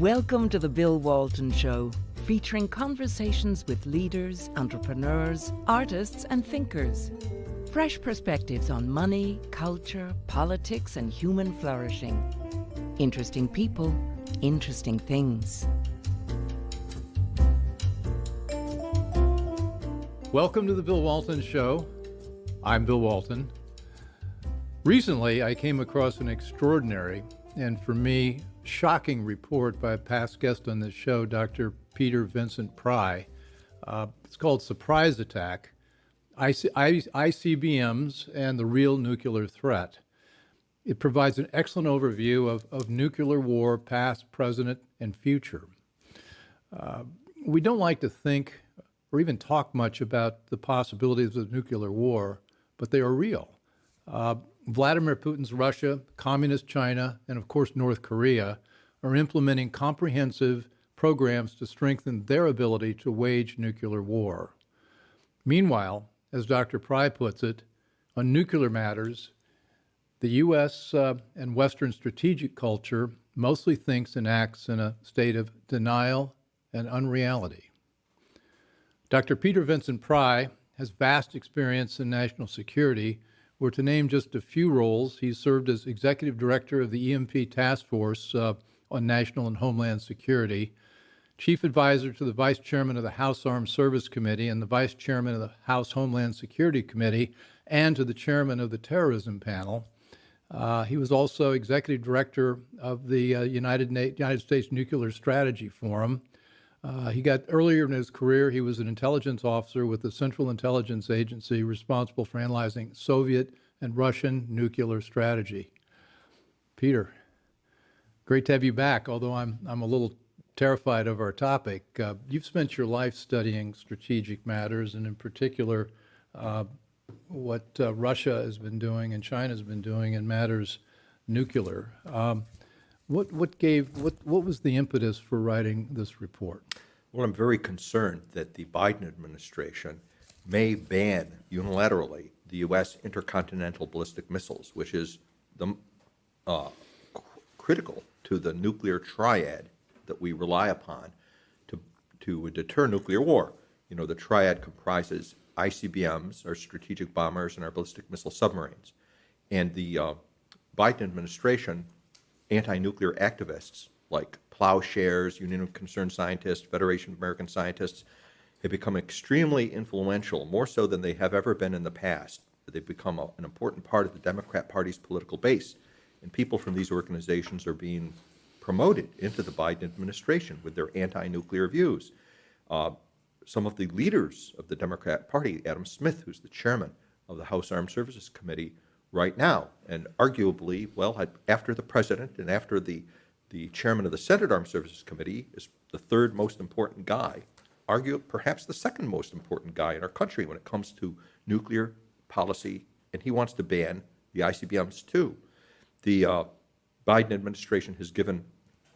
Welcome to the Bill Walton Show, featuring conversations with leaders, entrepreneurs, artists, and thinkers. Fresh perspectives on money, culture, politics, and human flourishing. Interesting people, interesting things. Welcome to the Bill Walton Show. I'm Bill Walton. Recently, I came across an extraordinary and, for me, shocking report by a past guest on this show, Dr. Peter Vincent Pry. It's called Surprise Attack, ICBMs and the Real Nuclear Threat. It provides an excellent overview of nuclear war, past, present, and future. We don't like to think or even talk much about the possibilities of nuclear war, but they are real. Vladimir Putin's Russia, Communist China, and of course North Korea are implementing comprehensive programs to strengthen their ability to wage nuclear war. Meanwhile, as Dr. Pry puts it, on nuclear matters, the U.S. And Western strategic culture mostly thinks and acts in a state of denial and unreality. Dr. Peter Vincent Pry has vast experience in national security, where to name just a few roles, he's served as executive director of the EMP Task Force on National and Homeland Security, chief advisor to the vice chairman of the House Armed Service Committee and the vice chairman of the House Homeland Security Committee, and to the chairman of the Terrorism Panel. He was also executive director of the United States Nuclear Strategy Forum. Earlier in his career, he was an intelligence officer with the Central Intelligence Agency responsible for analyzing Soviet and Russian nuclear strategy. Peter, great to have you back, although I'm a little terrified of our topic. You've spent your life studying strategic matters, and in particular, what Russia has been doing and China has been doing in matters nuclear. What was the impetus for writing this report? Well, I'm very concerned that the Biden administration may ban unilaterally the U.S. intercontinental ballistic missiles, which is critical to the nuclear triad that we rely upon to deter nuclear war. You know, the triad comprises ICBMs, our strategic bombers, and our ballistic missile submarines. And the Biden administration, anti-nuclear activists like Plowshares, Union of Concerned Scientists, Federation of American Scientists, have become extremely influential, more so than they have ever been in the past. They've become an important part of the Democrat Party's political base. And people from these organizations are being promoted into the Biden administration with their anti-nuclear views. Some of the leaders of the Democrat Party, Adam Smith, who's the chairman of the House Armed Services Committee right now, and arguably, well, after the president and after the chairman of the Senate Armed Services Committee, is the third most important guy, perhaps the second most important guy in our country when it comes to nuclear policy, and he wants to ban the ICBMs too. The Biden administration has given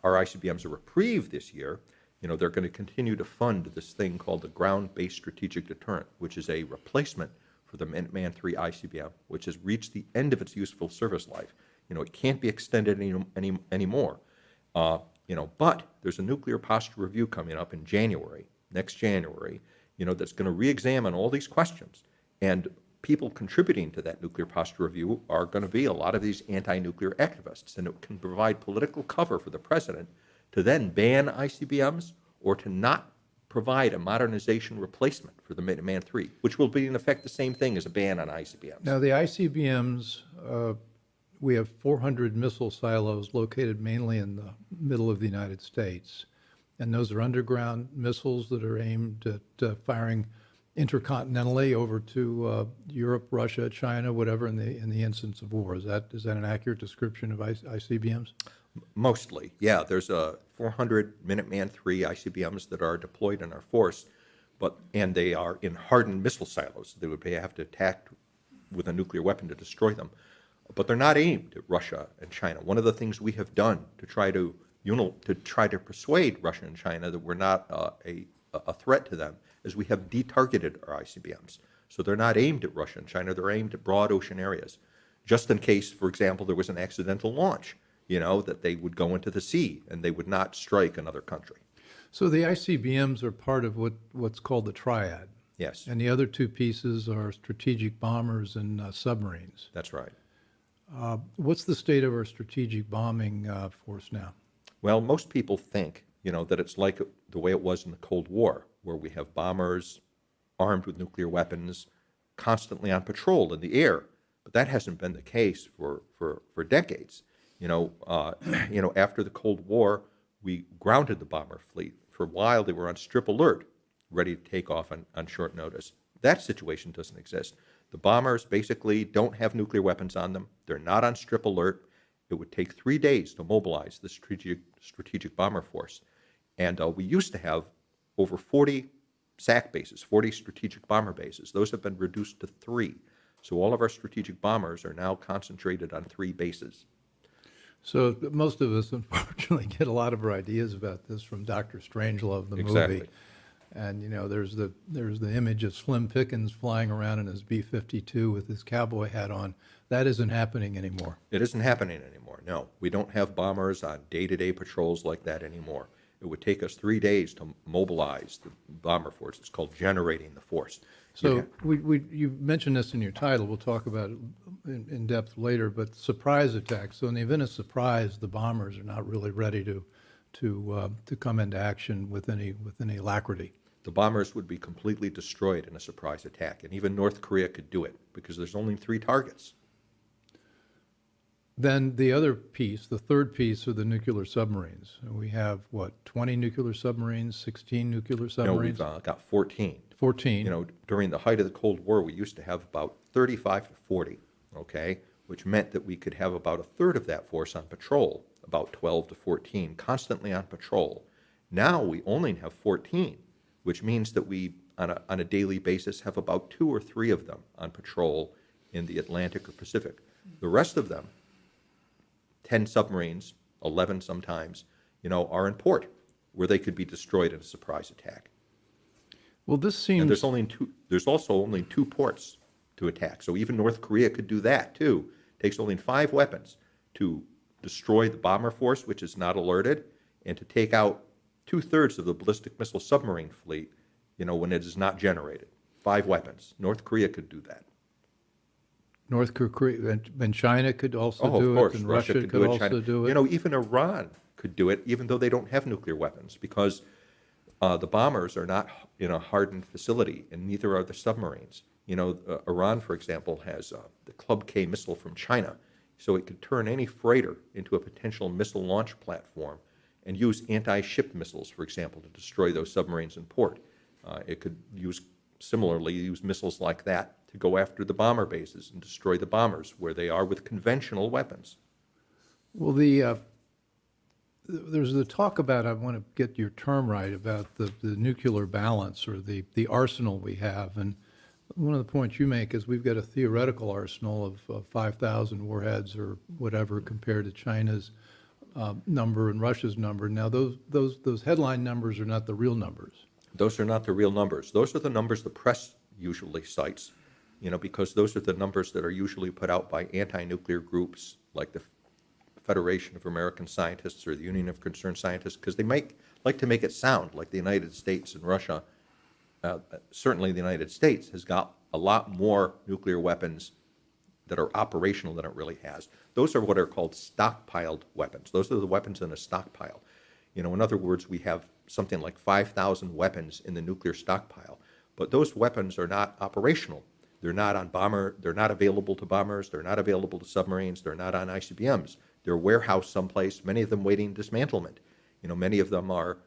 our ICBMs a reprieve this year. You know, they're going to continue to fund this thing called the Ground-Based Strategic Deterrent, which is a replacement for the Minuteman III ICBM, which has reached the end of its useful service life. You know, it can't be extended anymore. But there's a nuclear posture review coming up in January, next January, that's going to re-examine all these questions. And people contributing to that nuclear posture review are going to be a lot of these anti-nuclear activists, and it can provide political cover for the president to then ban ICBMs or to not provide a modernization replacement for the Minuteman III, which will be in effect the same thing as a ban on ICBMs. Now, the ICBMs, we have 400 missile silos located mainly in the middle of the United States, and those are underground missiles that are aimed at firing intercontinentally over to Europe, Russia, China, whatever, in the instance of war. Is that an accurate description of ICBMs? Mostly, yeah. There's 400 Minuteman III ICBMs that are deployed in our force, and they are in hardened missile silos. They would have to attack with a nuclear weapon to destroy them, but they're not aimed at Russia and China. One of the things we have done to try to persuade Russia and China that we're not a threat to them is we have detargeted our ICBMs. So they're not aimed at Russia and China. They're aimed at broad ocean areas. Just in case, for example, there was an accidental launch. that they would go into the sea and they would not strike another country. So the ICBMs are part of what's called the triad. Yes, And the other two pieces are strategic bombers and submarines. that's right. What's the state of our strategic bombing force now? Well, most people think, that it's like the way it was in the Cold War, where we have bombers armed with nuclear weapons constantly on patrol in the air. But that hasn't been the case for decades. After the Cold War, we grounded the bomber fleet. For a while, they were on strip alert, ready to take off on short notice. That situation doesn't exist. The bombers basically don't have nuclear weapons on them. They're not on strip alert. It would take 3 days to mobilize the strategic bomber force. And we used to have over 40 SAC bases, 40 strategic bomber bases. Those have been reduced to 3. So all of our strategic bombers are now concentrated on 3 bases. So most of us, unfortunately, get a lot of our ideas about this from Dr. Strangelove, the Exactly. movie. And there's the image of Slim Pickens flying around in his B-52 with his cowboy hat on. That isn't happening anymore. It isn't happening anymore. No, we don't have bombers on day-to-day patrols like that anymore. It would take us 3 days to mobilize the bomber force. It's called generating the force. So you mentioned this in your title. We'll talk about it in depth later. But surprise attacks. So in the event of surprise, the bombers are not really ready to come into action with any alacrity. The bombers would be completely destroyed in a surprise attack, and even North Korea could do it because there's only 3 targets. Then the other piece, the third piece, are the nuclear submarines. We have, 20 nuclear submarines, 16 nuclear submarines? No, we've got 14. 14. During the height of the Cold War, we used to have about 35 to 40, okay, which meant that we could have about a third of that force on patrol, about 12 to 14, constantly on patrol. Now we only have 14, which means that we, on a daily basis, have about 2 or 3 of them on patrol in the Atlantic or Pacific. The rest of them, 10 submarines, 11 sometimes, are in port, where they could be destroyed in a surprise attack. Well, this seems... And there's also only 2 ports to attack. So even North Korea could do that, too. It takes only 5 weapons to destroy the bomber force, which is not alerted, and to take out 2/3 of the ballistic missile submarine fleet, when it is not generated. 5 weapons. North Korea could do that. North Korea and China could also Oh, do of course. it, and Russia could do it. also China, do it. even Iran could do it, even though they don't have nuclear weapons, because the bombers are not in a hardened facility, and neither are the submarines. Iran, for example, has the Club K missile from China, so it could turn any freighter into a potential missile launch platform and use anti-ship missiles, for example, to destroy those submarines in port. It could similarly use missiles like that to go after the bomber bases and destroy the bombers where they are with conventional weapons. Well, there's the talk about, I want to get your term right, about the nuclear balance or the arsenal we have. And one of the points you make is we've got a theoretical arsenal of 5,000 warheads or whatever compared to China's number and Russia's number. Now, those headline numbers are not the real numbers. Those are not the real numbers. Those are the numbers the press usually cites, because those are the numbers that are usually put out by anti-nuclear groups like the Federation of American Scientists or the Union of Concerned Scientists, because they like to make it sound like the United States and Russia, certainly the United States, has got a lot more nuclear weapons that are operational than it really has. Those are what are called stockpiled weapons. Those are the weapons in a stockpile. In other words, we have something like 5,000 weapons in the nuclear stockpile, but those weapons are not operational. They're not available to bombers, they're not available to submarines, they're not on ICBMs. They're warehoused someplace, many of them waiting dismantlement. Many of them are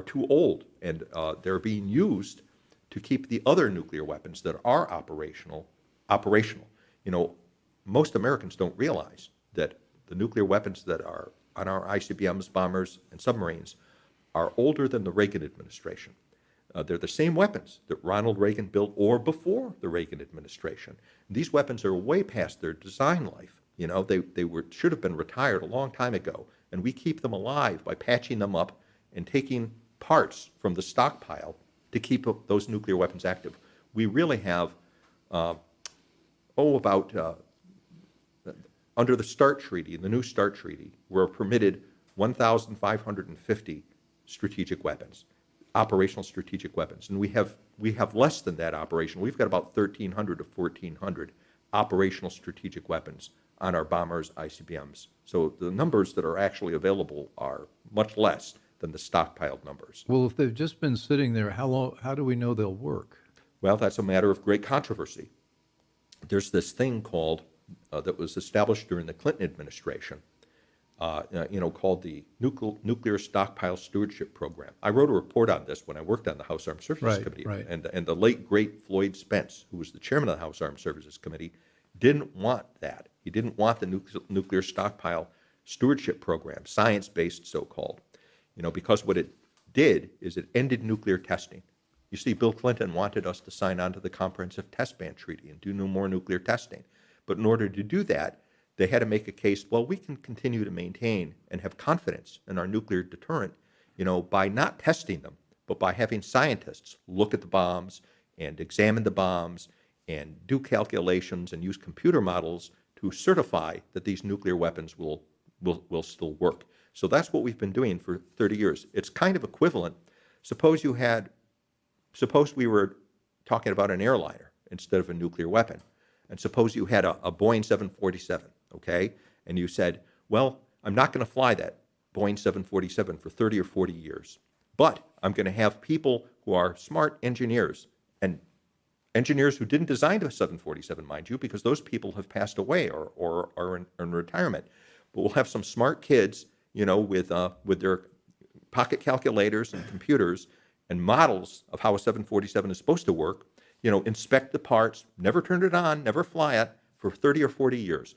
too old, and they're being used to keep the other nuclear weapons that are operational. Most Americans don't realize that the nuclear weapons that are on our ICBMs, bombers, and submarines are older than the Reagan administration. They're the same weapons that Ronald Reagan built or before the Reagan administration. These weapons are way past their design life. They should have been retired a long time ago, and we keep them alive by patching them up and taking parts from the stockpile to keep those nuclear weapons active. We really have about under the START Treaty, the new START Treaty, we're permitted 1,550 strategic weapons, operational strategic weapons. And we have less than that operational. We've got about 1,300 to 1,400 operational strategic weapons on our bombers, ICBMs. So the numbers that are actually available are much less than the stockpiled numbers. Well, if they've just been sitting there, how do we know they'll work? Well, that's a matter of great controversy. There's this thing called, that was established during the Clinton administration, called the Nuclear Stockpile Stewardship Program. I wrote a report on this when I worked on the House Armed Services Committee. Right. And the late, great Floyd Spence, who was the chairman of the House Armed Services Committee, didn't want that. He didn't want the Nuclear Stockpile Stewardship Program, science-based so-called, because what it did is it ended nuclear testing. You see, Bill Clinton wanted us to sign on to the Comprehensive Test Ban Treaty and do no more nuclear testing. But in order to do that, they had to make a case, well, we can continue to maintain and have confidence in our nuclear deterrent, by not testing them, but by having scientists look at the bombs and examine the bombs and do calculations and use computer models to certify that these nuclear weapons will still work. So that's what we've been doing for 30 years. It's kind of equivalent. Suppose we were talking about an airliner instead of a nuclear weapon. And suppose you had a Boeing 747, okay? And you said, well, I'm not going to fly that Boeing 747 for 30 or 40 years, but I'm going to have people who are smart engineers, and engineers who didn't design the 747, mind you, because those people have passed away or are in retirement. But we'll have some smart kids, with their pocket calculators and computers and models of how a 747 is supposed to work, inspect the parts, never turn it on, never fly it for 30 or 40 years.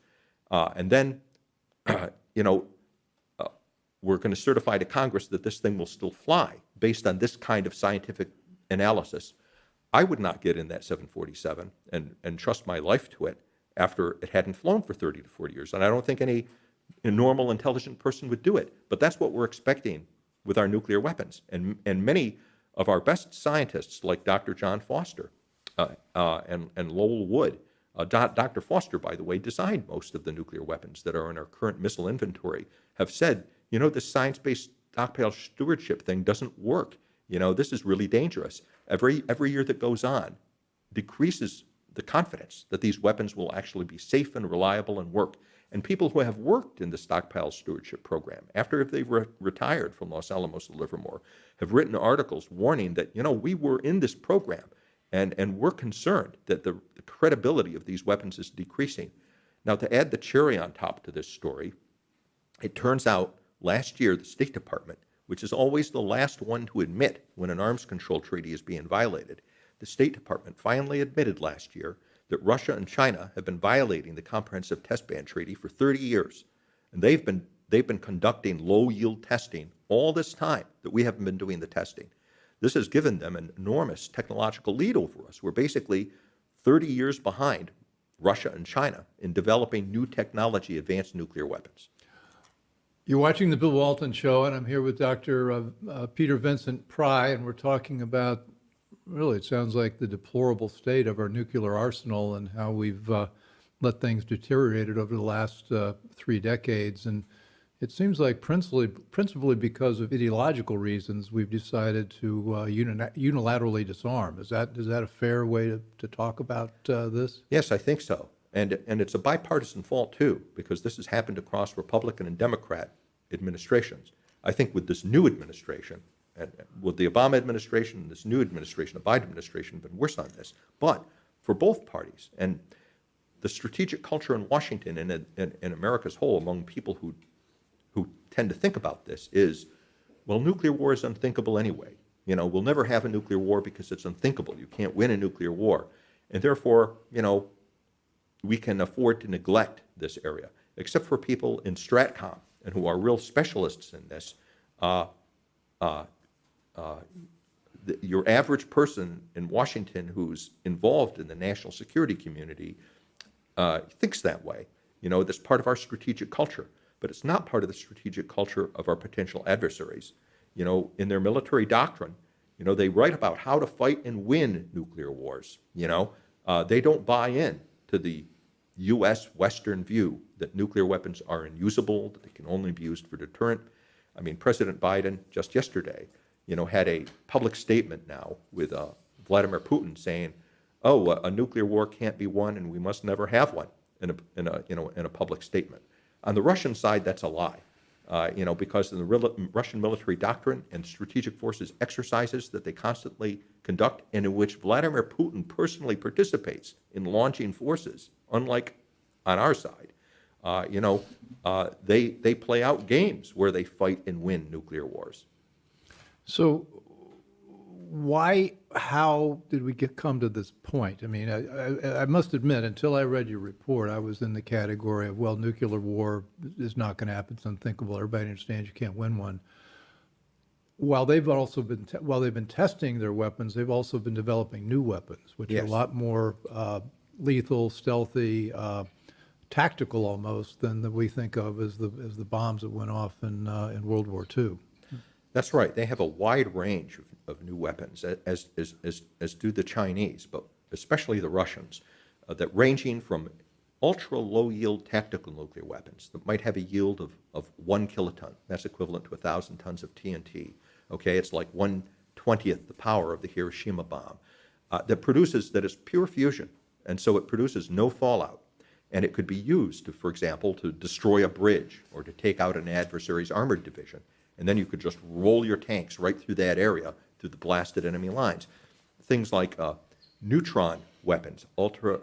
And then, we're going to certify to Congress that this thing will still fly based on this kind of scientific analysis. I would not get in that 747 and trust my life to it after it hadn't flown for 30 to 40 years. And I don't think any normal, intelligent person would do it. But that's what we're expecting with our nuclear weapons. And many of our best scientists, like Dr. John Foster and Lowell Wood, Dr. Foster, by the way, designed most of the nuclear weapons that are in our current missile inventory, have said, this science-based stockpile stewardship thing doesn't work. This is really dangerous. Every year that goes on decreases the confidence that these weapons will actually be safe and reliable and work. And people who have worked in the stockpile stewardship program, after they've retired from Los Alamos and Livermore, have written articles warning that, we were in this program and we're concerned that the credibility of these weapons is decreasing. Now, to add the cherry on top to this story, it turns out last year the State Department, which is always the last one to admit when an arms control treaty is being violated, the State Department finally admitted last year that Russia and China have been violating the Comprehensive Test Ban Treaty for 30 years. And they've been conducting low-yield testing all this time that we haven't been doing the testing. This has given them an enormous technological lead over us. We're basically 30 years behind Russia and China in developing new technology, advanced nuclear weapons. You're watching The Bill Walton Show, and I'm here with Dr. Peter Vincent Pry, and we're talking about, really, it sounds like the deplorable state of our nuclear arsenal and how we've let things deteriorate over the last 3 decades. And it seems like principally because of ideological reasons, we've decided to unilaterally disarm. Is that a fair way to talk about this? Yes, I think so. And it's a bipartisan fault, too, because this has happened across Republican and Democrat administrations. I think with this new administration, and with the Obama administration and this new administration, the Biden administration, have been worse on this. But for both parties, and the strategic culture in Washington and in America's whole among people who tend to think about this is, well, nuclear war is unthinkable anyway. We'll never have a nuclear war because it's unthinkable. You can't win a nuclear war. And therefore, we can afford to neglect this area, except for people in Stratcom and who are real specialists in this. Your average person in Washington who's involved in the national security community thinks that way. That's part of our strategic culture, but it's not part of the strategic culture of our potential adversaries. In their military doctrine, they write about how to fight and win nuclear wars. They don't buy in to the U.S. Western view that nuclear weapons are unusable, that they can only be used for deterrent. I mean, President Biden just yesterday, had a public statement now with Vladimir Putin saying, "Oh, a nuclear war can't be won, and we must never have one," in a public statement. On the Russian side, that's a lie. Because in the Russian military doctrine and strategic forces exercises that they constantly conduct, and in which Vladimir Putin personally participates in launching forces, unlike on our side, they play out games where they fight and win nuclear wars. So how did we come to this point? I mean, I must admit, until I read your report, I was in the category of, well, nuclear war is not going to happen. It's unthinkable. Everybody understands you can't win one. While they've been testing their weapons, they've also been developing new weapons, which Yes. are a lot more lethal, stealthy, tactical almost than that we think of as the bombs that went off in World War II. That's right. They have a wide range of new weapons, as do the Chinese, but especially the Russians, that ranging from ultra-low yield tactical nuclear weapons that might have a yield of 1 kiloton. That's equivalent to 1,000 tons of TNT. Okay, it's like 1/20th the power of the Hiroshima bomb. That is pure fusion, and so it produces no fallout. And it could be used, for example, to destroy a bridge or to take out an adversary's armored division. And then you could just roll your tanks right through that area, through the blasted enemy lines. Things like neutron weapons, ultra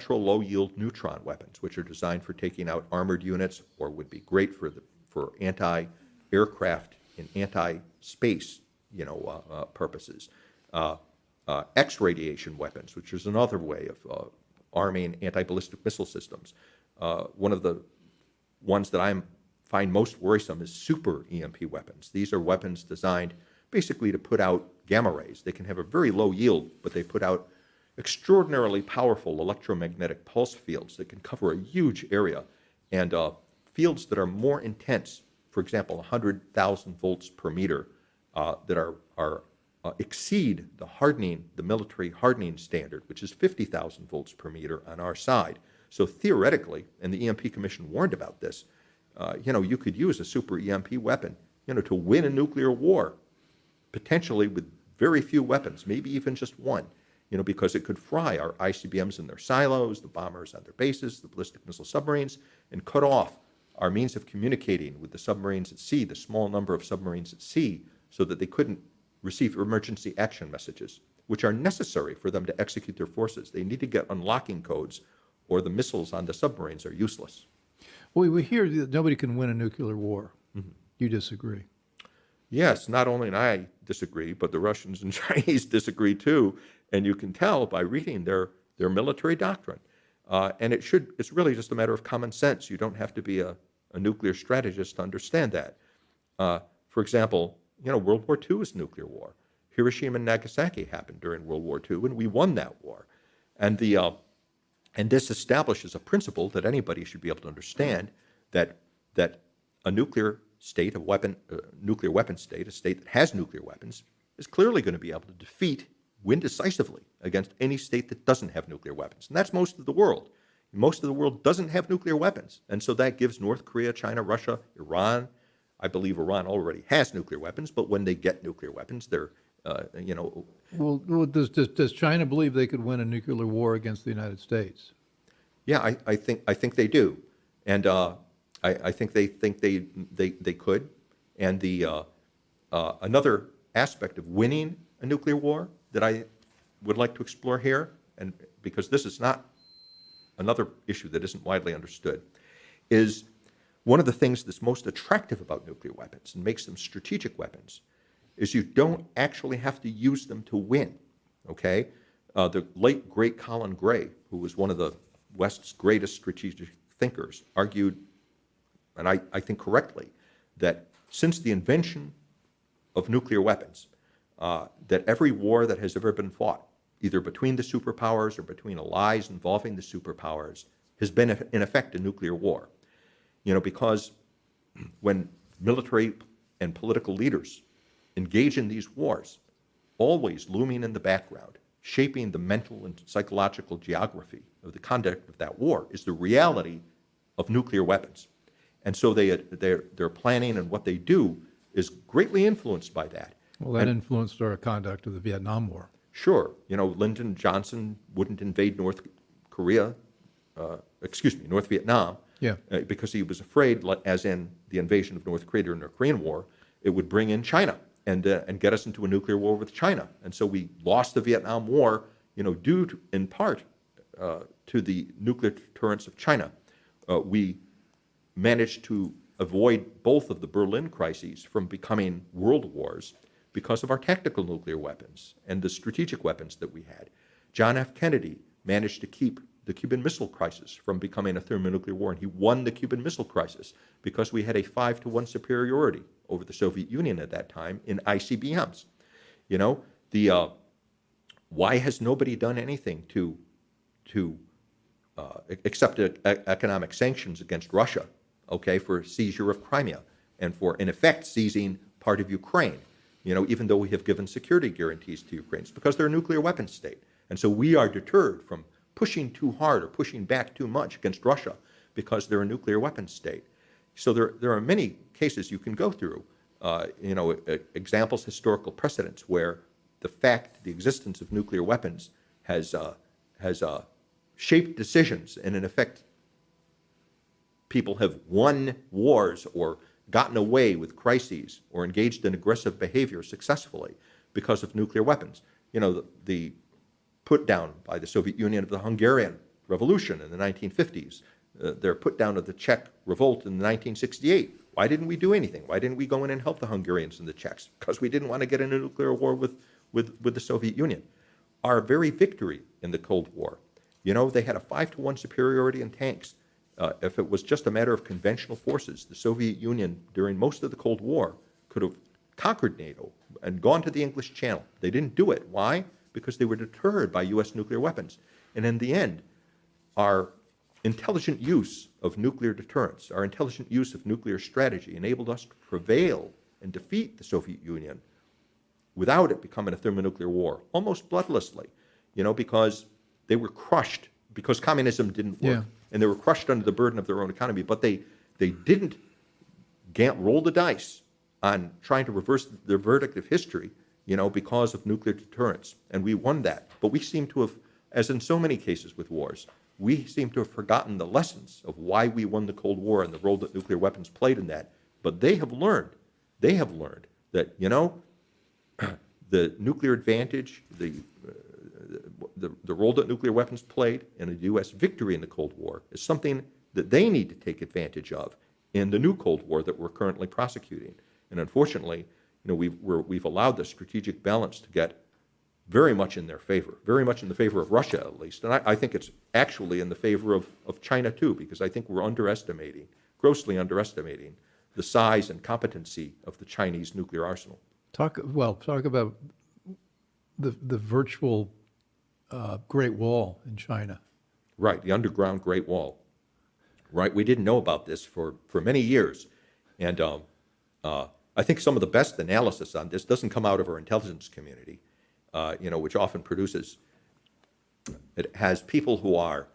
low yield neutron weapons, which are designed for taking out armored units or would be great for anti-aircraft and anti-space purposes. X-radiation weapons, which is another way of arming anti-ballistic missile systems. One of the ones that I find most worrisome is super EMP weapons. These are weapons designed basically to put out gamma rays. They can have a very low yield, but they put out extraordinarily powerful electromagnetic pulse fields that can cover a huge area, and fields that are more intense, for example, 100,000 volts per meter, that are exceed the military hardening standard, which is 50,000 volts per meter on our side. So theoretically, and the EMP Commission warned about this, you could use a super EMP weapon, to win a nuclear war, potentially with very few weapons, maybe even just one, because it could fry our ICBMs in their silos, the bombers on their bases, the ballistic missile submarines, and cut off our means of communicating with the submarines at sea, the small number of submarines at sea, so that they couldn't receive emergency action messages, which are necessary for them to execute their forces. They need to get unlocking codes, or the missiles on the submarines are useless. Well, we hear that nobody can win a nuclear war. Mm-hmm. You disagree? Yes, not only and I disagree, but the Russians and Chinese disagree too, and you can tell by reading their military doctrine. And it's really just a matter of common sense. You don't have to be a nuclear strategist to understand that. For example, World War II is a nuclear war. Hiroshima and Nagasaki happened during World War II, and we won that war. And this establishes a principle that anybody should be able to understand, that a nuclear state, nuclear weapon state, a state that has nuclear weapons, is clearly going to be able to win decisively against any state that doesn't have nuclear weapons. And that's most of the world. Most of the world doesn't have nuclear weapons. And so that gives North Korea, China, Russia, Iran. I believe Iran already has nuclear weapons, but when they get nuclear weapons, they're, Well, does China believe they could win a nuclear war against the United States? Yeah, I think they do, and I think they could. And another aspect of winning a nuclear war that I would like to explore here, and because this is not another issue that isn't widely understood, is one of the things that's most attractive about nuclear weapons and makes them strategic weapons is you don't actually have to use them to win, okay? The late, great Colin Gray, who was one of the West's greatest strategic thinkers, argued, and I think correctly, that since the invention of nuclear weapons, that every war that has ever been fought, either between the superpowers or between allies involving the superpowers, has been, in effect, a nuclear war. Because when military and political leaders engage in these wars, always looming in the background, shaping the mental and psychological geography of the conduct of that war is the reality of nuclear weapons. And so their planning and what they do is greatly influenced by that. Well, that influenced our conduct of the Vietnam War. Sure, Lyndon Johnson wouldn't invade North Vietnam, because he was afraid, as in the invasion of North Korea during the Korean War, it would bring in China and get us into a nuclear war with China. And so we lost the Vietnam War, due to, in part to the nuclear deterrence of China. We managed to avoid both of the Berlin crises from becoming world wars because of our tactical nuclear weapons and the strategic weapons that we had. John F. Kennedy managed to keep the Cuban Missile Crisis from becoming a thermonuclear war, and he won the Cuban Missile Crisis because we had a 5-to-1 superiority over the Soviet Union at that time in ICBMs. Why has nobody done anything to accept economic sanctions against Russia, for seizure of Crimea and for, in effect, seizing part of Ukraine, even though we have given security guarantees to Ukraine? It's because they're a nuclear weapons state. And so we are deterred from pushing too hard or pushing back too much against Russia because they're a nuclear weapons state. So there are many cases you can go through, examples, historical precedents where the existence of nuclear weapons has shaped decisions, and in effect, people have won wars or gotten away with crises or engaged in aggressive behavior successfully because of nuclear weapons. The put down by the Soviet Union of the Hungarian Revolution in the 1950s, their put down of the Czech revolt in 1968. Why didn't we do anything? Why didn't we go in and help the Hungarians and the Czechs? Because we didn't want to get in a nuclear war with the Soviet Union. Our very victory in the Cold War, they had a 5-to-1 superiority in tanks. If it was just a matter of conventional forces, the Soviet Union during most of the Cold War could have conquered NATO and gone to the English Channel. They didn't do it. Why? Because they were deterred by U.S. nuclear weapons. And in the end, our intelligent use of nuclear deterrence, our intelligent use of nuclear strategy enabled us to prevail and defeat the Soviet Union without it becoming a thermonuclear war, almost bloodlessly, because they were crushed, because communism didn't work, and they were crushed under the burden of their own economy, but they didn't roll the dice on trying to reverse the verdict of history, because of nuclear deterrence, and we won that. But we seem to have, as in so many cases with wars, we seem to have forgotten the lessons of why we won the Cold War and the role that nuclear weapons played in that. But they have learned that, the nuclear advantage, the role that nuclear weapons played in a U.S. victory in the Cold War is something that they need to take advantage of in the new Cold War that we're currently prosecuting. And unfortunately, we've allowed the strategic balance to get very much in their favor, very much in the favor of Russia at least. And I think it's actually in the favor of China too, because I think we're grossly underestimating the size and competency of the Chinese nuclear arsenal. Talk about the virtual Great Wall in China. Right, the underground Great Wall. Right, we didn't know about this for many years. And I think some of the best analysis on this doesn't come out of our intelligence community, which often produces, it has people who are,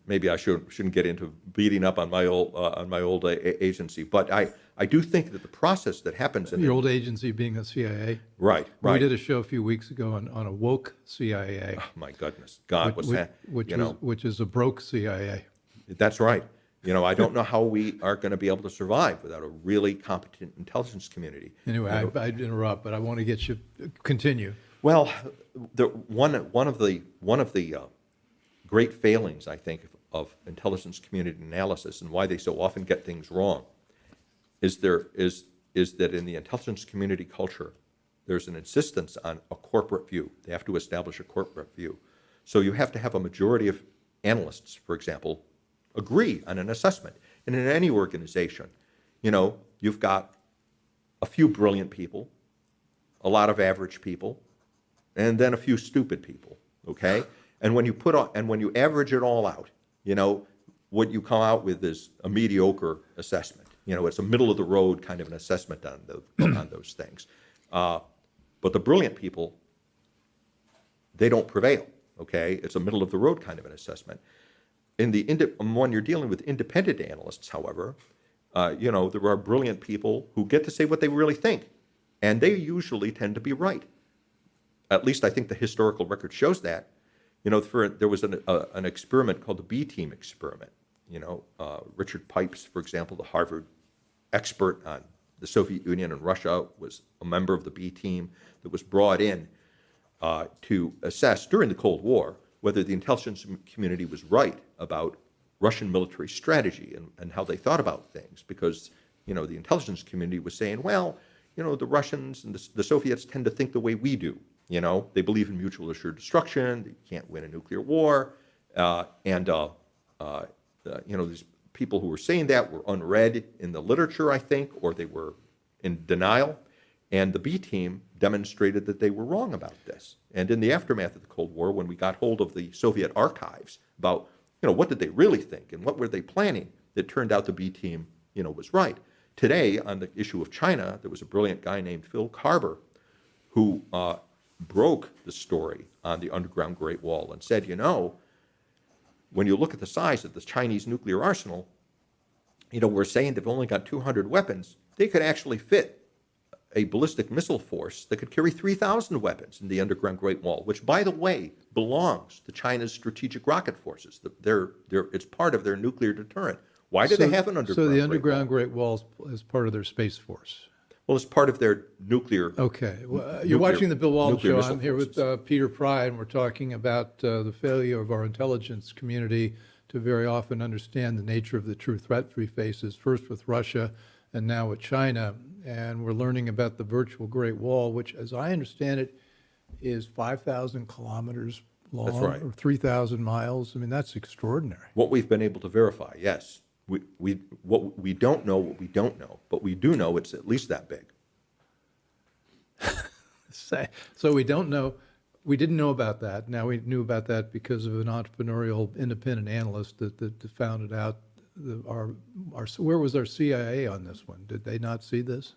maybe I shouldn't get into beating up on my old agency, but I do think that the process that happens in your old agency being the CIA. Right. We did a show a few weeks ago on a woke CIA. Oh, my goodness, God, which is a broke CIA. That's right. I don't know how we are going to be able to survive without a really competent intelligence community. Anyway, I'd interrupt, but I want to get you continue. Well, one of the great failings, I think, of intelligence community analysis and why they so often get things wrong is that in the intelligence community culture, there's an insistence on a corporate view. They have to establish a corporate view. So you have to have a majority of analysts, for example, agree on an assessment. And in any organization, you've got a few brilliant people, a lot of average people, and then a few stupid people, okay? And when you average it all out, what you come out with is a mediocre assessment. It's a middle of the road kind of an assessment on those things. But the brilliant people, they don't prevail, okay? It's a middle-of-the-road kind of an assessment. When you're dealing with independent analysts, however, there are brilliant people who get to say what they really think, and they usually tend to be right. At least I think the historical record shows that. There was an experiment called the B-team experiment. Richard Pipes, for example, the Harvard expert on the Soviet Union and Russia, was a member of the B-team that was brought in to assess during the Cold War whether the intelligence community was right about Russian military strategy and how they thought about things, because the intelligence community was saying, well, the Russians and the Soviets tend to think the way we do. They believe in mutual assured destruction. They can't win a nuclear war, these people who were saying that were unread in the literature, I think, or they were in denial. And the B team demonstrated that they were wrong about this. And in the aftermath of the Cold War, when we got hold of the Soviet archives about, what did they really think and what were they planning, it turned out the B team, was right. Today, on the issue of China, there was a brilliant guy named Phil Carver who broke the story on the underground Great Wall and said, when you look at the size of the Chinese nuclear arsenal, we're saying they've only got 200 weapons. They could actually fit a ballistic missile force that could carry 3,000 weapons in the underground Great Wall, which, by the way, belongs to China's strategic rocket forces. It's part of their nuclear deterrent. Why do they have an underground? So the underground Great Wall is part of their Space Force. Well, it's part of their nuclear. Okay. Well, you're watching the Bill Walton Show. I'm here with Peter Pry, and we're talking about the failure of our intelligence community to very often understand the nature of the true threat we faces, first with Russia and now with China. And we're learning about the virtual Great Wall, which, as I understand it, is 5,000 kilometers long. That's right. Or 3,000 miles. I mean, that's extraordinary. What we've been able to verify, yes. What we don't know, but we do know it's at least that big. So we don't know. We didn't know about that. Now we knew about that because of an entrepreneurial independent analyst that found it out. Where was our CIA on this one? Did they not see this?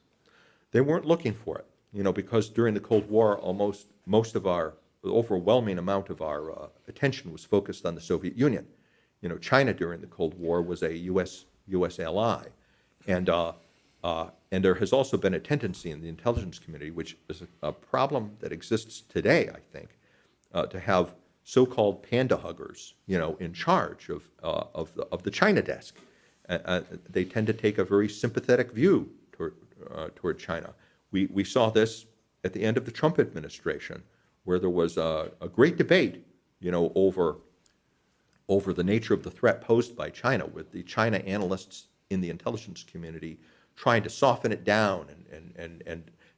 They weren't looking for it, because during the Cold War, the overwhelming amount of our attention was focused on the Soviet Union. China during the Cold War was a U.S. ally, and there has also been a tendency in the intelligence community, which is a problem that exists today, I think, to have so-called panda huggers, in charge of the China desk. They tend to take a very sympathetic view toward China. We saw this at the end of the Trump administration, where there was a great debate, over the nature of the threat posed by China, with the China analysts in the intelligence community trying to soften it down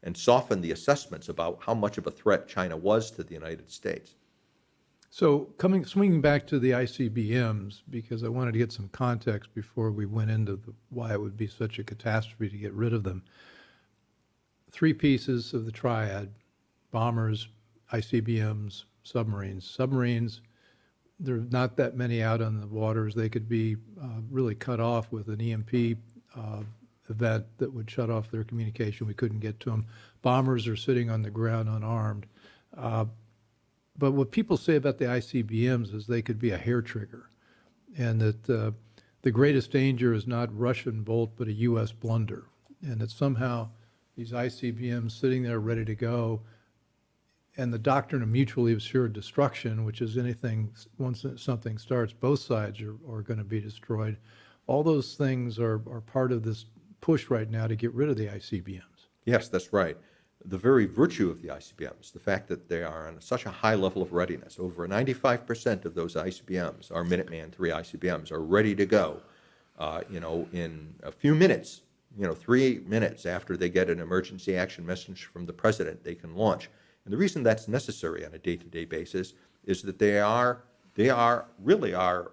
and soften the assessments about how much of a threat China was to the United States. So swinging back to the ICBMs, because I wanted to get some context before we went into why it would be such a catastrophe to get rid of them. Three pieces of the triad: bombers, ICBMs, submarines. Submarines, there are not that many out on the waters. They could be really cut off with an EMP event that would shut off their communication. We couldn't get to them. Bombers are sitting on the ground unarmed. But what people say about the ICBMs is they could be a hair trigger, and that the greatest danger is not Russian bolt, but a U.S. blunder, and that somehow these ICBMs sitting there ready to go, and the doctrine of mutually assured destruction, which is anything, once something starts, both sides are going to be destroyed. All those things are part of this push right now to get rid of the ICBMs. Yes, that's right. The very virtue of the ICBMs, the fact that they are on such a high level of readiness, over 95% of those ICBMs, our Minuteman III ICBMs, are ready to go, in a few minutes, 3 minutes after they get an emergency action message from the president, they can launch. And the reason that's necessary on a day-to-day basis is that they are really our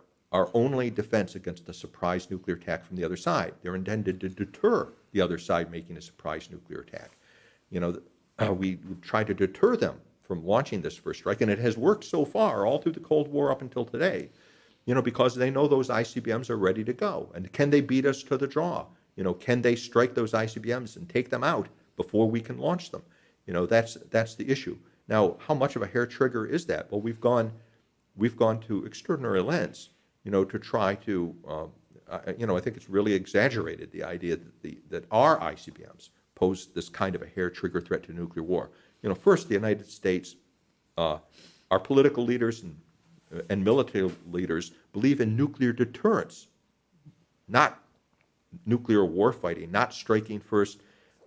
only defense against a surprise nuclear attack from the other side. They're intended to deter the other side making a surprise nuclear attack. We try to deter them from launching this first strike, and it has worked so far all through the Cold War up until today, because they know those ICBMs are ready to go. And can they beat us to the draw? Can they strike those ICBMs and take them out before we can launch them? That's the issue. Now, how much of a hair trigger is that? Well, we've gone we've gone to extraordinary lengths, to try to, I think it's really exaggerated, the idea that our ICBMs pose this kind of a hair-trigger threat to nuclear war. First, the United States, our political leaders and military leaders believe in nuclear deterrence, not nuclear war fighting, not striking first.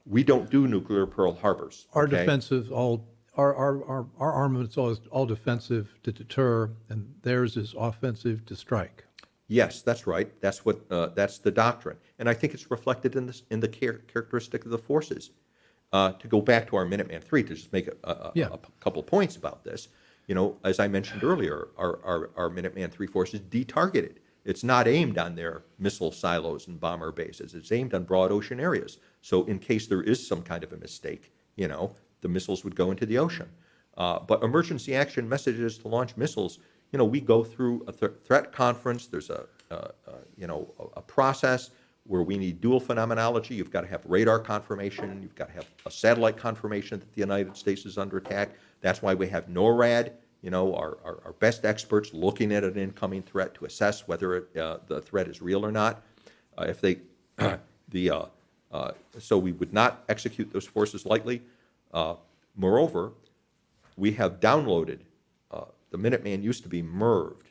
We don't do nuclear Pearl Harbors. Our okay? defensive, our armament's all defensive to deter, and theirs is offensive to strike. Yes, that's right. That's the doctrine, and I think it's reflected in the characteristic of the forces. To go back to our Minuteman III, to just make a couple points about this, as I mentioned earlier, our Minuteman III force is detargeted. It's not aimed on their missile silos and bomber bases. It's aimed on broad ocean areas. So in case there is some kind of a mistake, the missiles would go into the ocean. But emergency action messages to launch missiles, we go through a threat conference. There's a process where we need dual phenomenology. You've got to have radar confirmation. You've got to have a satellite confirmation that the United States is under attack. That's why we have NORAD, our best experts looking at an incoming threat to assess whether the threat is real or not. So we would not execute those forces lightly. Moreover, we have downloaded, the Minuteman used to be MIRVed.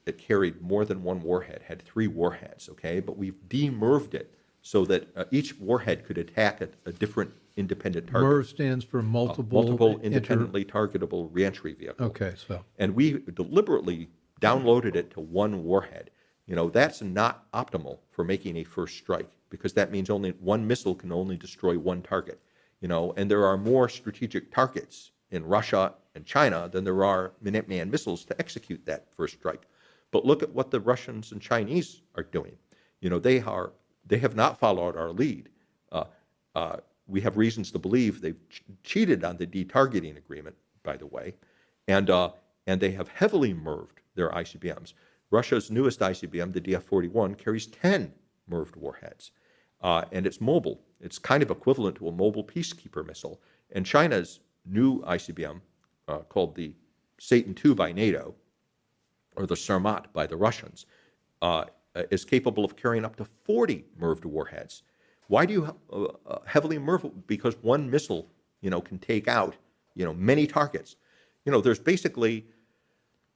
It carried more than one warhead, had 3 warheads, okay? But we've demerved it so that each warhead could attack a different independent target. MIRV stands for multiple independently targetable reentry vehicle. Okay, so. And we deliberately downloaded it to 1 warhead. That's not optimal for making a first strike, because that means only one missile can only destroy 1 target. And there are more strategic targets in Russia and China than there are Minuteman missiles to execute that first strike. But look at what the Russians and Chinese are doing. They have not followed our lead. We have reasons to believe they've cheated on the detargeting agreement, by the way, and they have heavily MIRVed their ICBMs. Russia's newest ICBM, the DF-41, carries 10 MIRVed warheads, and it's mobile. It's kind of equivalent to a mobile peacekeeper missile. And China's new ICBM, called the Satan II by NATO, or the Sarmat by the Russians, is capable of carrying up to 40 MIRVed warheads. Why do you heavily MIRV? Because one missile, can take out, many targets. There's basically,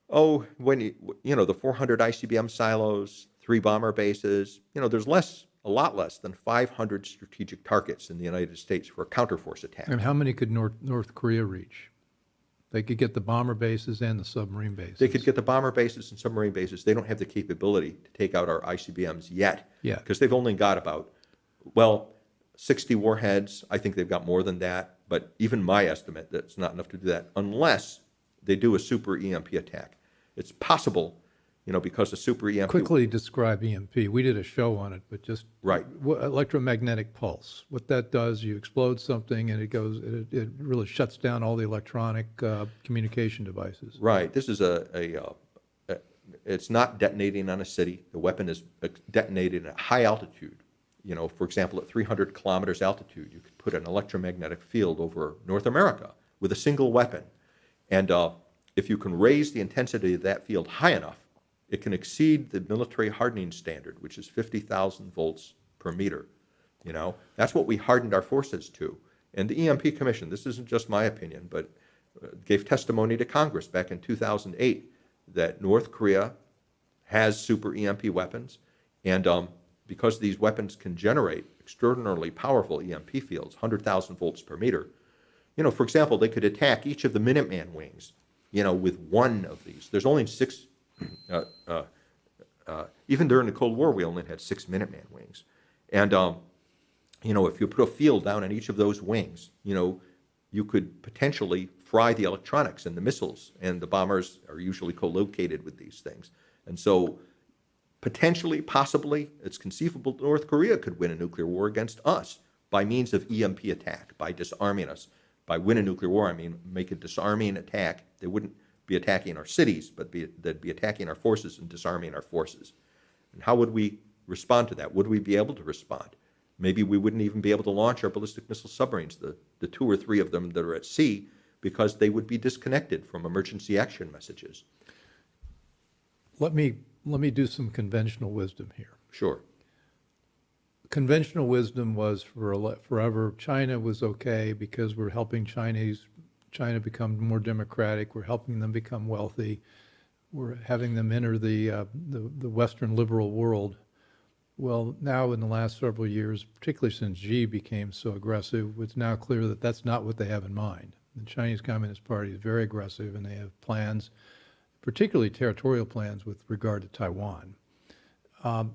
the 400 ICBM silos, 3 bomber bases, there's a lot less than 500 strategic targets in the United States for a counterforce attack. And how many could North Korea reach? They could get the bomber bases and the submarine bases. They could get the bomber bases and submarine bases. They don't have the capability to take out our ICBMs yet. Yeah. Because they've only got about, 60 warheads. I think they've got more than that. But even my estimate, that's not enough to do that unless they do a super EMP attack. It's possible, because a super EMP... Quickly describe EMP. We did a show on it, but just... Right. Electromagnetic pulse. What that does, you explode something and it really shuts down all the electronic communication devices. Right. This is it's not detonating on a city. The weapon is detonated at high altitude. For example, at 300 kilometers altitude, you could put an electromagnetic field over North America with a single weapon. And if you can raise the intensity of that field high enough, it can exceed the military hardening standard, which is 50,000 volts per meter. That's what we hardened our forces to. And the EMP Commission, this isn't just my opinion, but gave testimony to Congress back in 2008 that North Korea has super EMP weapons, and because these weapons can generate extraordinarily powerful EMP fields, 100,000 volts per meter, for example, they could attack each of the Minuteman wings, with 1 of these. There's only 6. Even during the Cold War, we only had 6 Minuteman wings. And, if you put a field down on each of those wings, you could potentially fry the electronics and the missiles, and the bombers are usually co-located with these things. And so potentially, possibly, it's conceivable North Korea could win a nuclear war against us by means of EMP attack, by disarming us. By win a nuclear war, I mean make a disarming attack. They wouldn't be attacking our cities, but they'd be attacking our forces and disarming our forces. And how would we respond to that? Would we be able to respond? Maybe we wouldn't even be able to launch our ballistic missile submarines, the 2 or 3 of them that are at sea, because they would be disconnected from emergency action messages. Let me do some conventional wisdom here. Sure. Conventional wisdom was forever China was okay because we're helping China become more democratic. We're helping them become wealthy. We're having them enter the Western liberal world. Well, now in the last several years, particularly since Xi became so aggressive, it's now clear that that's not what they have in mind. The Chinese Communist Party is very aggressive, and they have plans, particularly territorial plans with regard to Taiwan.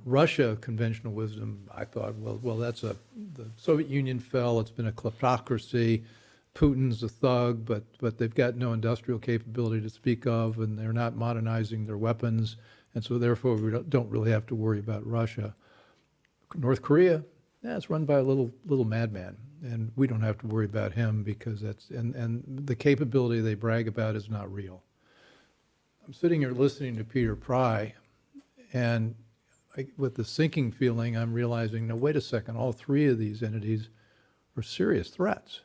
Russia, conventional wisdom, I thought, well, the Soviet Union fell. It's been a kleptocracy. Putin's a thug, but they've got no industrial capability to speak of, and they're not modernizing their weapons, and so therefore we don't really have to worry about Russia. North Korea, it's run by a little madman, and we don't have to worry about him because and the capability they brag about is not real. I'm sitting here listening to Peter Pry, and with the sinking feeling, I'm realizing, no, wait a second, all three of these entities are serious threats.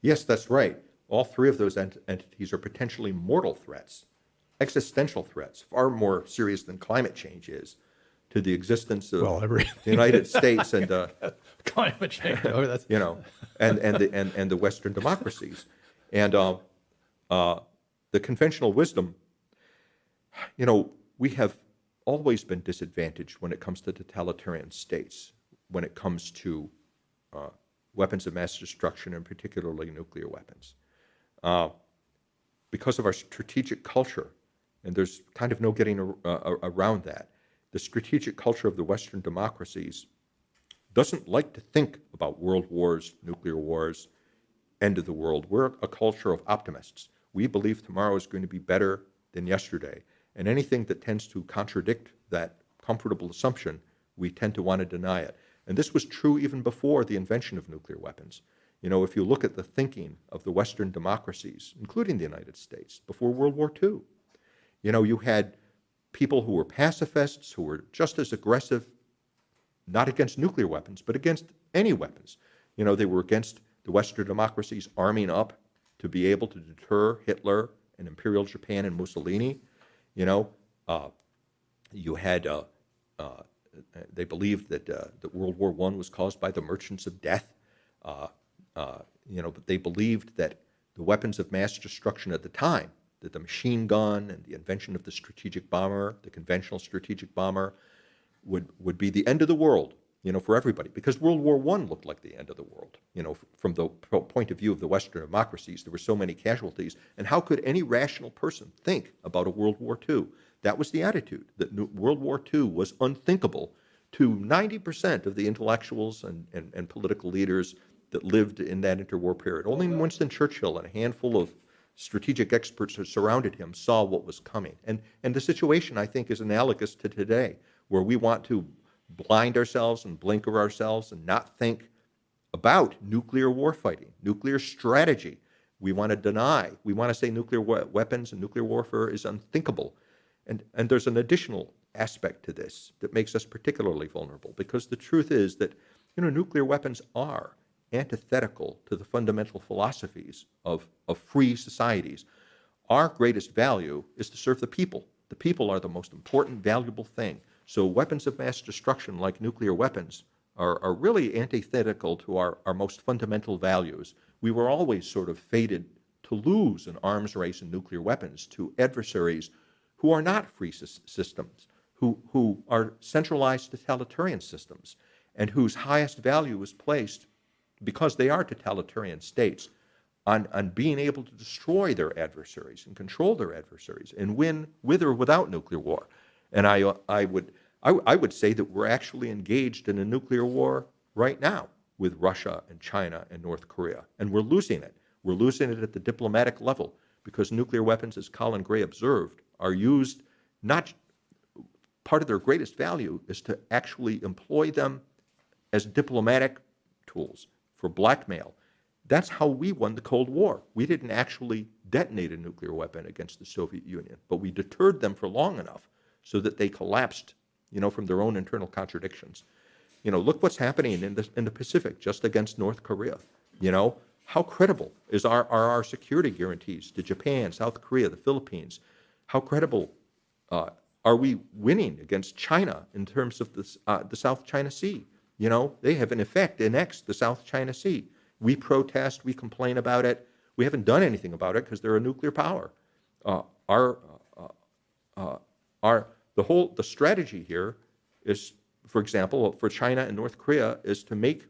Yes, that's right. All three of those entities are potentially mortal threats, existential threats, far more serious than climate change is to the existence of the United States and climate change. Oh, that's and the Western democracies, and the conventional wisdom. We have always been disadvantaged when it comes to totalitarian states, when it comes to weapons of mass destruction, and particularly nuclear weapons. Because of our strategic culture, and there's kind of no getting around that, the strategic culture of the Western democracies doesn't like to think about world wars, nuclear wars, end of the world. We're a culture of optimists. We believe tomorrow is going to be better than yesterday. And anything that tends to contradict that comfortable assumption, we tend to want to deny it. And this was true even before the invention of nuclear weapons. If you look at the thinking of the Western democracies, including the United States, before World War II, you had people who were pacifists, who were just as aggressive, not against nuclear weapons, but against any weapons. They were against the Western democracies arming up to be able to deter Hitler and Imperial Japan and Mussolini. You had, they believed that World War I was caused by the merchants of death. But they believed that the weapons of mass destruction at the time, that the machine gun and the invention of the strategic bomber, the conventional strategic bomber, would be the end of the world, for everybody. Because World War I looked like the end of the world. From the point of view of the Western democracies, there were so many casualties. And how could any rational person think about a World War II? That was the attitude, that World War II was unthinkable to 90% of the intellectuals and political leaders that lived in that interwar period. Only Winston Churchill and a handful of strategic experts who surrounded him saw what was coming. And the situation, I think, is analogous to today, where we want to blind ourselves and blinker ourselves and not think about nuclear warfighting, nuclear strategy. We want to deny. We want to say nuclear weapons and nuclear warfare is unthinkable. And there's an additional aspect to this that makes us particularly vulnerable, because the truth is that nuclear weapons are antithetical to the fundamental philosophies of free societies. Our greatest value is to serve the people. The people are the most important, valuable thing. So weapons of mass destruction, like nuclear weapons, are really antithetical to our most fundamental values. We were always sort of fated to lose an arms race in nuclear weapons to adversaries who are not free systems, who are centralized totalitarian systems, and whose highest value is placed, because they are totalitarian states, on being able to destroy their adversaries and control their adversaries and win with or without nuclear war. And I would say that we're actually engaged in a nuclear war right now with Russia and China and North Korea, and we're losing it. We're losing it at the diplomatic level, because nuclear weapons, as Colin Gray observed, are used, not part of their greatest value is to actually employ them as diplomatic tools for blackmail. That's how we won the Cold War. We didn't actually detonate a nuclear weapon against the Soviet Union, but we deterred them for long enough so that they collapsed, from their own internal contradictions. Look what's happening in the Pacific just against North Korea. How credible are our security guarantees to Japan, South Korea, the Philippines? How credible Are we winning against China in terms of the South China Sea? They have in effect annexed the South China Sea. We protest, we complain about it. We haven't done anything about it because they're a nuclear power. The strategy here is, for example, for China and North Korea, is to make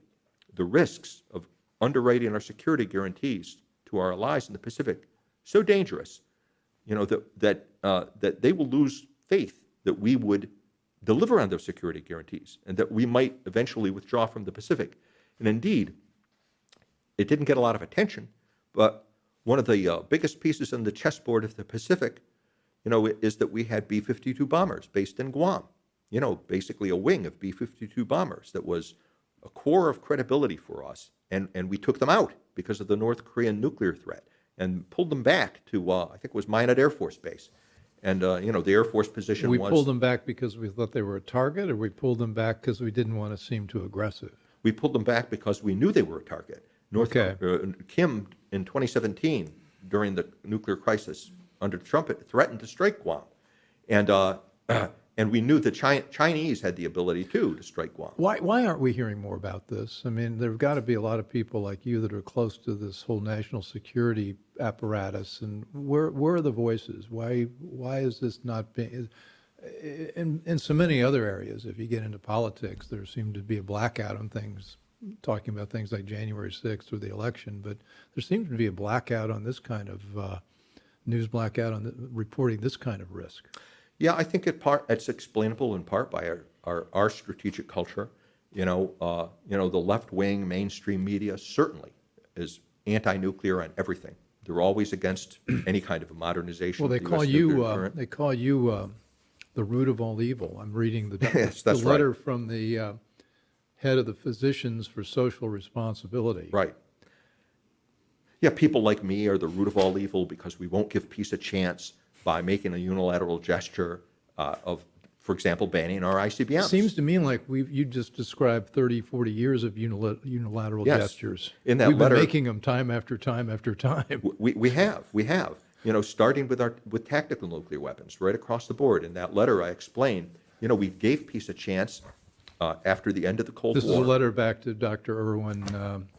the risks of underwriting our security guarantees to our allies in the Pacific so dangerous, that they will lose faith that we would deliver on those security guarantees and that we might eventually withdraw from the Pacific. And indeed, it didn't get a lot of attention, but one of the biggest pieces on the chessboard of the Pacific, is that we had B-52 bombers based in Guam. Basically a wing of B-52 bombers that was a core of credibility for us. And we took them out because of the North Korean nuclear threat and pulled them back to, I think it was Minot Air Force Base. And, the Air Force position was... We pulled them back because we thought they were a target, or we pulled them back because we didn't want to seem too aggressive? We pulled them back because we knew they were a target. Kim, in 2017, during the nuclear crisis under Trump, threatened to strike Guam. And we knew the Chinese had the ability, too, to strike Guam. Why aren't we hearing more about this? I mean, there have got to be a lot of people like you that are close to this whole national security apparatus. And where are the voices? Why is this not being... In so many other areas, if you get into politics, there seemed to be a blackout on things, talking about things like January 6th or the election. But there seems to be a blackout on this kind of... news blackout on reporting this kind of risk. Yeah, I think it's explainable in part by our strategic culture. The left-wing mainstream media certainly is anti-nuclear on everything. They're always against any kind of a modernization. Well, they call you the root of all evil. I'm reading the letter from the head of the Physicians for Social Responsibility. Right. Yeah, people like me are the root of all evil because we won't give peace a chance by making a unilateral gesture of, for example, banning our ICBMs. Seems to me like you just described 30, 40 years of unilateral gestures. In that We've letter, been making them time after time after time. We have. Starting with tactical nuclear weapons right across the board. In that letter, I explained, we gave peace a chance after the end of the Cold War. This is a letter back to Dr. Irwin,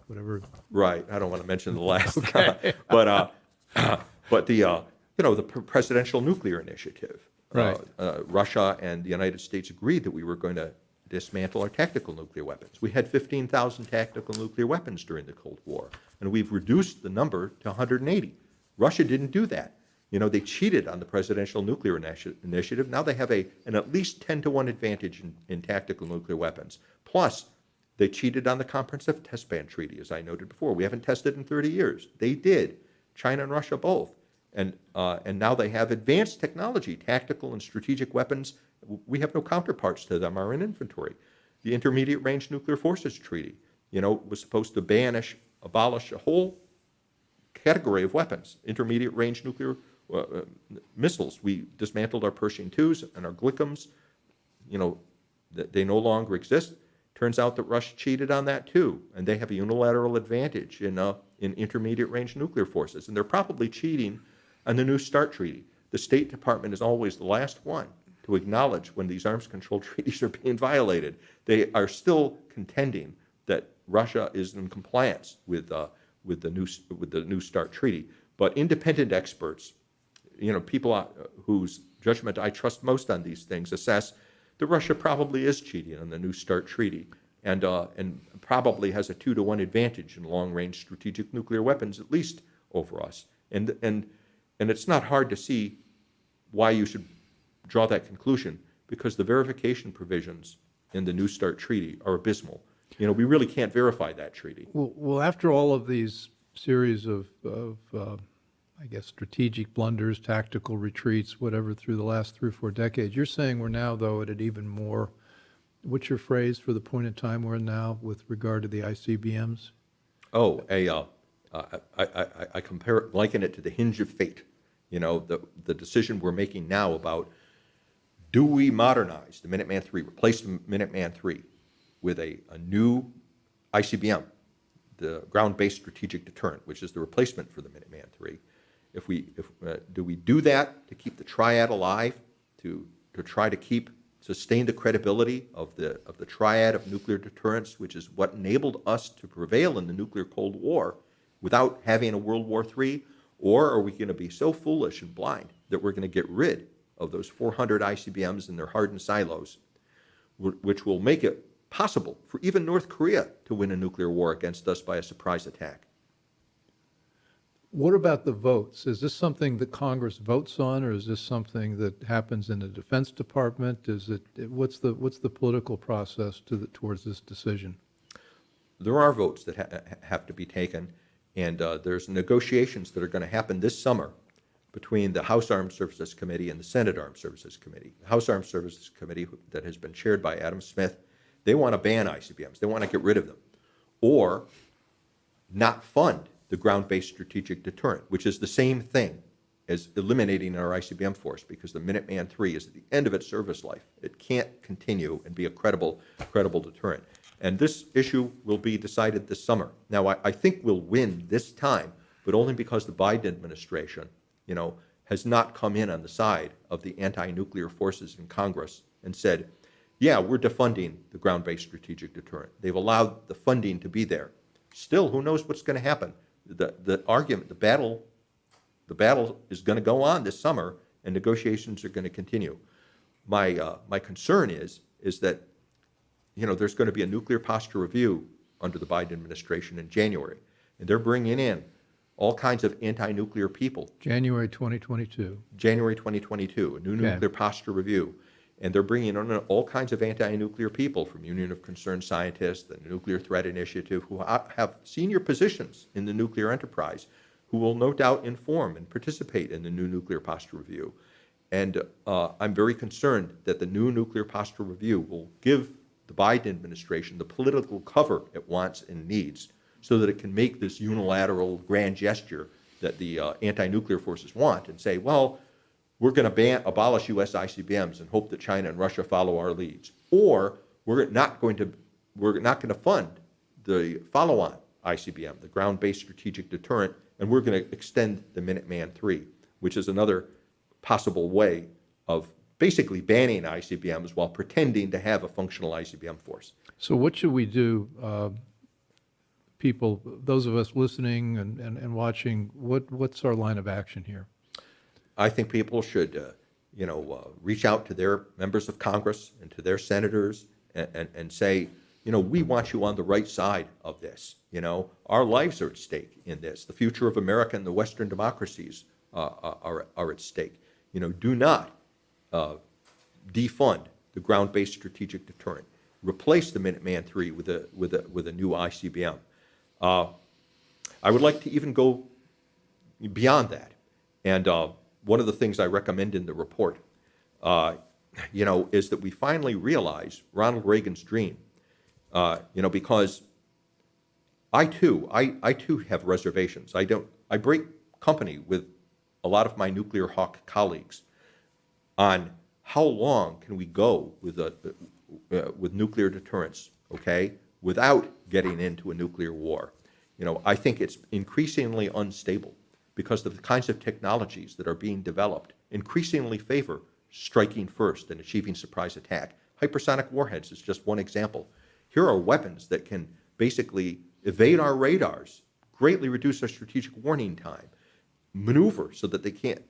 whatever. Right. I don't want to mention the last guy, but the presidential nuclear initiative. Right. Russia and the United States agreed that we were going to dismantle our tactical nuclear weapons. We had 15,000 tactical nuclear weapons during the Cold War, and we've reduced the number to 180. Russia didn't do that. They cheated on the presidential nuclear initiative. Now they have an at least 10-to-1 advantage in tactical nuclear weapons. Plus, they cheated on the Comprehensive Test Ban Treaty, as I noted before. We haven't tested in 30 years. They did. China and Russia both. And now they have advanced technology, tactical and strategic weapons. We have no counterparts to them are in inventory. The Intermediate Range Nuclear Forces Treaty, was supposed to abolish a whole category of weapons, intermediate range nuclear missiles. We dismantled our Pershing IIs and our Glickums. They no longer exist. Turns out that Russia cheated on that too, and they have a unilateral advantage in intermediate range nuclear forces, and they're probably cheating on the New START treaty. The State Department is always the last one to acknowledge when these arms control treaties are being violated. They are still contending that Russia is in compliance with the New START treaty. But independent experts, people whose judgment I trust most on these things, assess that Russia probably is cheating on the New START treaty and probably has a 2-to-1 advantage in long-range strategic nuclear weapons, at least over us. And it's not hard to see why you should draw that conclusion, because the verification provisions in the New START treaty are abysmal. We really can't verify that treaty. Well, after all of these series of I guess, strategic blunders, tactical retreats, whatever, through the last 3 or 4 decades, you're saying we're now, though, at an even more, what's your phrase for the point in time we're in now with regard to the ICBMs? Oh, I liken it to the hinge of fate. The decision we're making now about, do we modernize the Minuteman III, replace the Minuteman III with a new ICBM, the ground-based strategic deterrent, which is the replacement for the Minuteman III. Do we do that to keep the triad alive, to try to sustain the credibility of the triad of nuclear deterrence, which is what enabled us to prevail in the nuclear Cold War without having a World War III? Or are we going to be so foolish and blind that we're going to get rid of those 400 ICBMs in their hardened silos, which will make it possible for even North Korea to win a nuclear war against us by a surprise attack? What about the votes? Is this something that Congress votes on, or is this something that happens in the Defense Department? What's the political process towards this decision? There are votes that have to be taken, and there's negotiations that are going to happen this summer between the House Armed Services Committee and the Senate Armed Services Committee. The House Armed Services Committee, that has been chaired by Adam Smith, they want to ban ICBMs. They want to get rid of them, or not fund the ground-based strategic deterrent, which is the same thing as eliminating our ICBM force, because the Minuteman III is at the end of its service life. It can't continue and be a credible deterrent. And this issue will be decided this summer. Now, I think we'll win this time, but only because the Biden administration, has not come in on the side of the anti-nuclear forces in Congress and said, yeah, we're defunding the ground-based strategic deterrent. They've allowed the funding to be there. Still, who knows what's going to happen? The argument, the battle is going to go on this summer, and negotiations are going to continue. My concern is that there's going to be a nuclear posture review under the Biden administration in January, and they're bringing in all kinds of anti-nuclear people. January 2022. January 2022, a new nuclear posture review. And they're bringing in all kinds of anti-nuclear people from Union of Concerned Scientists, the Nuclear Threat Initiative, who have senior positions in the nuclear enterprise, who will no doubt inform and participate in the new nuclear posture review. And I'm very concerned that the new nuclear posture review will give the Biden administration the political cover it wants and needs, so that it can make this unilateral grand gesture that the anti-nuclear forces want and say, well, we're going to abolish U.S. ICBMs and hope that China and Russia follow our leads, or we're not going to fund the follow-on ICBM, the ground-based strategic deterrent, and we're going to extend the Minuteman III, which is another possible way of basically banning ICBMs while pretending to have a functional ICBM force. So what should we do, people, those of us listening and watching, what's our line of action here? I think people should, reach out to their members of Congress and to their senators and say, we want you on the right side of this. Our lives are at stake in this. The future of America and the Western democracies are at stake. Do not defund the ground-based strategic deterrent. Replace the Minuteman III with a new ICBM. I would like to even go beyond that, and one of the things I recommend in the report, is that we finally realize Ronald Reagan's dream, because I too have reservations. I break company with a lot of my nuclear hawk colleagues on how long can we go with nuclear deterrence, without getting into a nuclear war. I think it's increasingly unstable, because of the kinds of technologies that are being developed increasingly favor striking first and achieving surprise attack. Hypersonic warheads is just one example. Here are weapons that can basically evade our radars, greatly reduce our strategic warning time, maneuver so that they can't,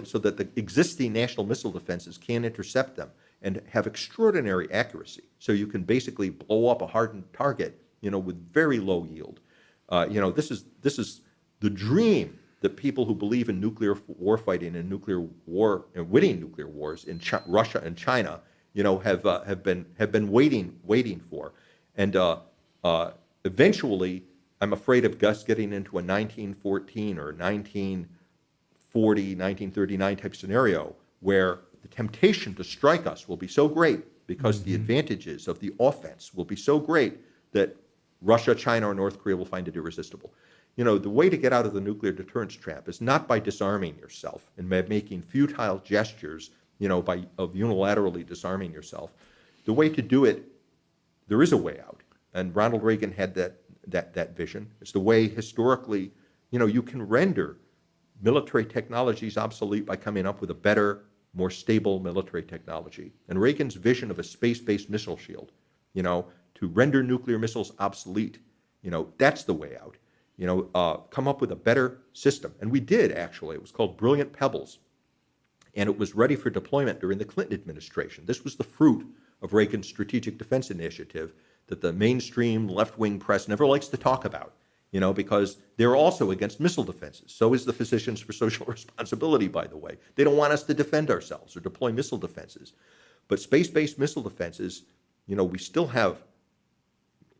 so that the existing national missile defenses can't intercept them, and have extraordinary accuracy. So you can basically blow up a hardened target, with very low yield. This is the dream that people who believe in nuclear warfighting and nuclear war and winning nuclear wars in Russia and China, have been waiting for, and eventually, I'm afraid of us getting into a 1914 or 1940, 1939 type scenario where the temptation to strike us will be so great because the advantages of the offense will be so great that Russia, China, or North Korea will find it irresistible. The way to get out of the nuclear deterrence trap is not by disarming yourself and by making futile gestures, of unilaterally disarming yourself. The way to do it, there is a way out, and Ronald Reagan had that vision. It's the way historically, you can render military technologies obsolete by coming up with a better more stable military technology. And Reagan's vision of a space-based missile shield, to render nuclear missiles obsolete, that's the way out. Come up with a better system. And we did, actually. It was called Brilliant Pebbles. And it was ready for deployment during the Clinton administration. This was the fruit of Reagan's Strategic Defense Initiative that the mainstream left-wing press never likes to talk about, because they're also against missile defenses. So is the Physicians for Social Responsibility, by the way. They don't want us to defend ourselves or deploy missile defenses. But space-based missile defenses, we still have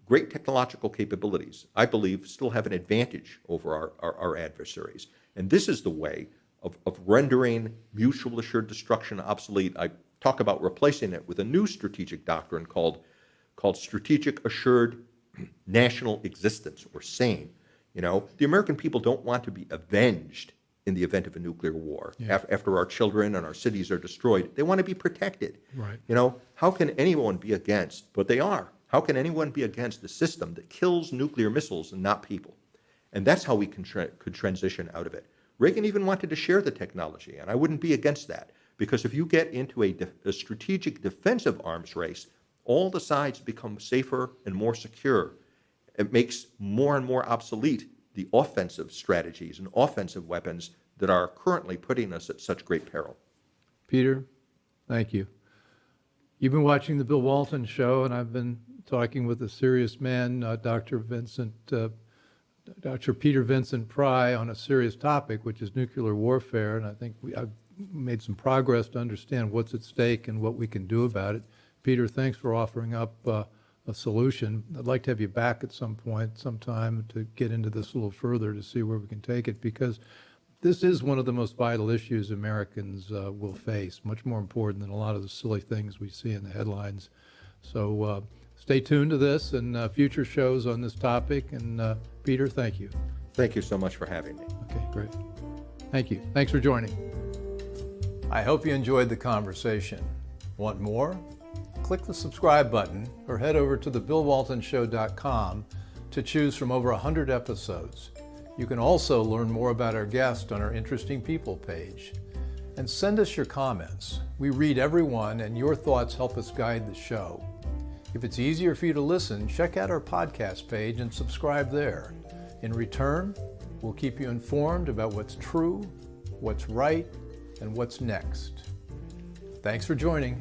great technological capabilities, I believe, still have an advantage over our adversaries. And this is the way of rendering mutual assured destruction obsolete. I talk about replacing it with a new strategic doctrine called strategic assured national existence, or SANE. The American people don't want to be avenged in the event of a nuclear war. Yeah. After our children and our cities are destroyed, they want to be protected. Right. How can anyone be against, but they are, how can anyone be against a system that kills nuclear missiles and not people? And that's how we could transition out of it. Reagan even wanted to share the technology, and I wouldn't be against that, because if you get into a strategic defensive arms race, all the sides become safer and more secure. It makes more and more obsolete the offensive strategies and offensive weapons that are currently putting us at such great peril. Peter, thank you. You've been watching The Bill Walton Show, and I've been talking with a serious man, Dr. Peter Vincent Pry, on a serious topic, which is nuclear warfare, and I think I've made some progress to understand what's at stake and what we can do about it. Peter, thanks for offering up a solution. I'd like to have you back at some point, sometime, to get into this a little further to see where we can take it, because this is one of the most vital issues Americans will face, much more important than a lot of the silly things we see in the headlines. So stay tuned to this and future shows on this topic. And Peter, thank you. Thank you so much for having me. Okay, great. Thank you. Thanks for joining. I hope you enjoyed the conversation. Want more? Click the subscribe button or head over to thebillwaltonshow.com to choose from over 100 episodes. You can also learn more about our guest on our Interesting People page. And send us your comments. We read every one, and your thoughts help us guide the show. If it's easier for you to listen, check out our podcast page and subscribe there. In return, we'll keep you informed about what's true, what's right, and what's next. Thanks for joining.